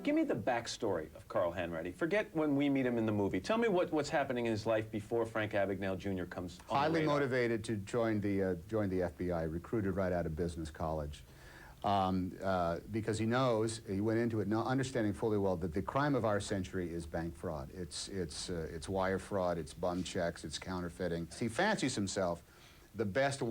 give me the backstory of Carl Hanratty. Forget when we meet him in the movie. Tell me what's happening in his life before Frank Abagnale Jr. comes on Highly the radar. motivated to join the FBI, recruited right out of business college. Because he knows, he went into it understanding fully well that the crime of our century is bank fraud. It's wire fraud, it's bum checks, it's counterfeiting. He fancies himself the best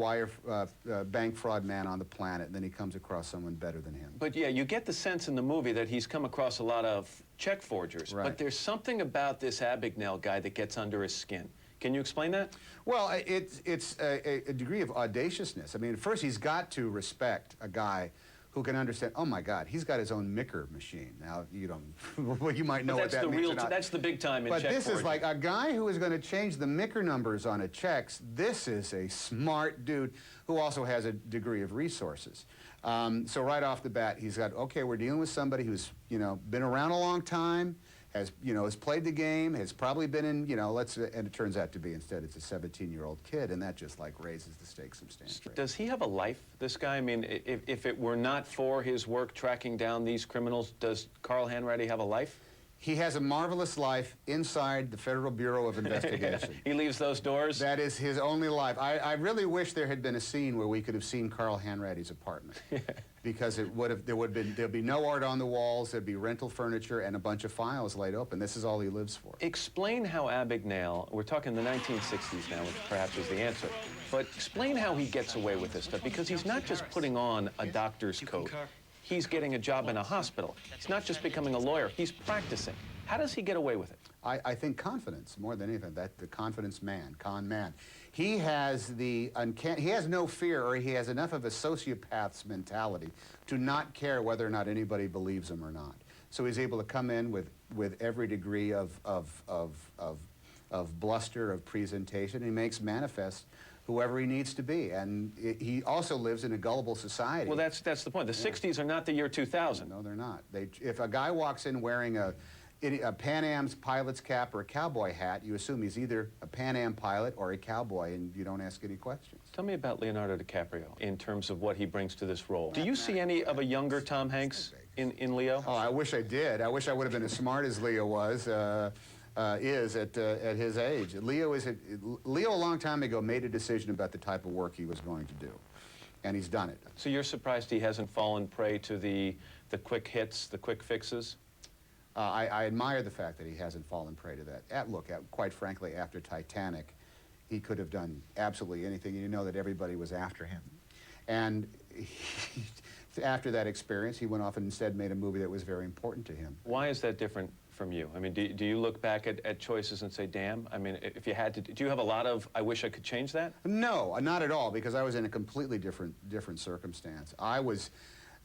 bank fraud man on the planet, and then he comes across someone better than him. But yeah, you get the sense in the movie that he's come across a lot of check forgers. Right. But there's something about this Abagnale guy that gets under his skin. Can you explain that? Well, it's a degree of audaciousness. I mean, first he's got to respect a guy who can understand, oh my God, he's got his own Micker machine. Now, you don't, well, you might know what that means. That's the big time in check But this forging. is like a guy who is going to change the Micker numbers on a checks. This is a smart dude who also has a degree of resources. So right off the bat, he's got, okay, we're dealing with somebody who's, been around a long time, has played the game, has probably been in, and it turns out to be, instead, it's a 17-year-old kid, and that just, like, raises the stakes substantially. Does he have a life, this guy? I mean, if it were not for his work tracking down these criminals, does Carl Hanratty have a life? He has a marvelous life inside the Federal Bureau of Investigation. He leaves those doors? That is his only life. I really wish there had been a scene where we could have seen Carl Hanratty's apartment. Because there'd be no art on the walls, there'd be rental furniture and a bunch of files laid open. This is all he lives for. Explain how Abagnale, we're talking the 1960s now, which perhaps is the answer, but explain how he gets away with this stuff, because he's not just putting on a doctor's coat. He's getting a job in a hospital. He's not just becoming a lawyer, he's practicing. How does he get away with it? I think confidence, more than anything, the confidence man, con man. He has he has no fear, or he has enough of a sociopath's mentality to not care whether or not anybody believes him or not. So he's able to come in with every degree of bluster, of presentation. He makes manifest whoever he needs to be, and he also lives in a gullible society. Well, that's the point. The 60s are not the year 2000. No, they're not. If a guy walks in wearing a Pan Am's pilot's cap or a cowboy hat, you assume he's either a Pan Am pilot or a cowboy, and you don't ask any questions. Tell me about Leonardo DiCaprio in terms of what he brings to this role. Do you see any of a younger Tom Hanks in Leo? Oh, I wish I did. I wish I would have been as smart as Leo is at his age. Leo a long time ago made a decision about the type of work he was going to do, and he's done it. So you're surprised he hasn't fallen prey to the quick hits, the quick fixes? I admire the fact that he hasn't fallen prey to that. Quite frankly, after Titanic, he could have done absolutely anything, and you know that everybody was after him. And after that experience, he went off and instead made a movie that was very important to him. Why is that different from you? I mean, do you look back at choices and say, damn? I mean, if you had to, do you have a lot of, I wish I could change that? No, not at all, because I was in a completely different circumstance.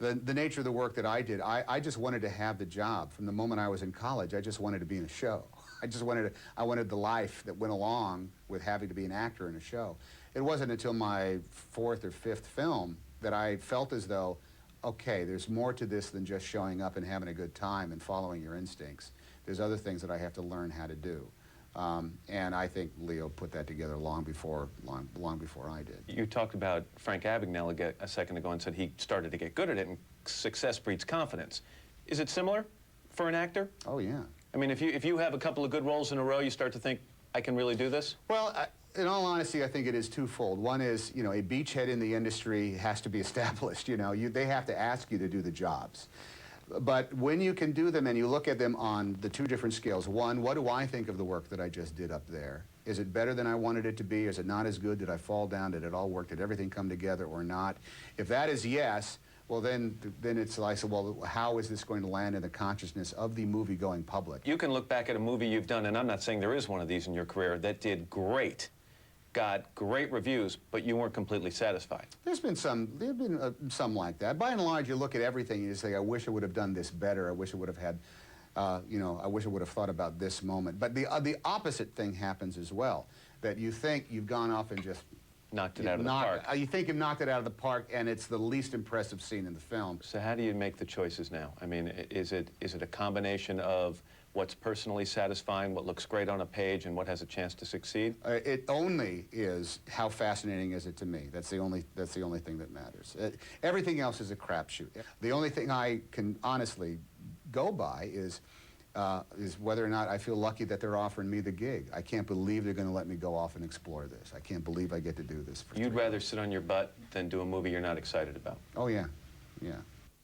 The nature of the work that I did, I just wanted to have the job. From the moment I was in college, I just wanted to be in a show. I wanted the life that went along with having to be an actor in a show. It wasn't until my fourth or fifth film that I felt as though, okay, there's more to this than just showing up and having a good time and following your instincts. There's other things that I have to learn how to do. And I think Leo put that together long before I did. You talked about Frank Abagnale a second ago and said he started to get good at it, and success breeds confidence. Is it similar for an actor? Oh, yeah. I mean, if you have a couple of good roles in a row, you start to think, I can really do this? Well, in all honesty, I think it is twofold. One is, a beachhead in the industry has to be established. They have to ask you to do the jobs. But when you can do them and you look at them on the two different scales, one, what do I think of the work that I just did up there? Is it better than I wanted it to be? Is it not as good? Did I fall down? Did it all work? Did everything come together or not? If that is yes, well, then it's like, well, how is this going to land in the consciousness of the movie-going public? You can look back at a movie you've done, and I'm not saying there is one of these in your career, that did great, got great reviews, but you weren't completely satisfied. There's been some like that. By and large, you look at everything and you say, I wish I would have done this better. I wish I would have had, I wish I would have thought about this moment. But the opposite thing happens as well, that you think you've gone off and just knocked it out of the park. You think you've knocked it out of the park, and it's the least impressive scene in the film. So how do you make the choices now? I mean, is it a combination of what's personally satisfying, what looks great on a page, and what has a chance to succeed? It only is how fascinating is it to me. That's the only thing that matters. Everything else is a crapshoot. The only thing I can honestly go by is whether or not I feel lucky that they're offering me the gig. I can't believe they're going to let me go off and explore this. I can't believe I get to do this. You'd rather sit on your butt than do a movie you're not excited about. Oh, yeah. Yeah.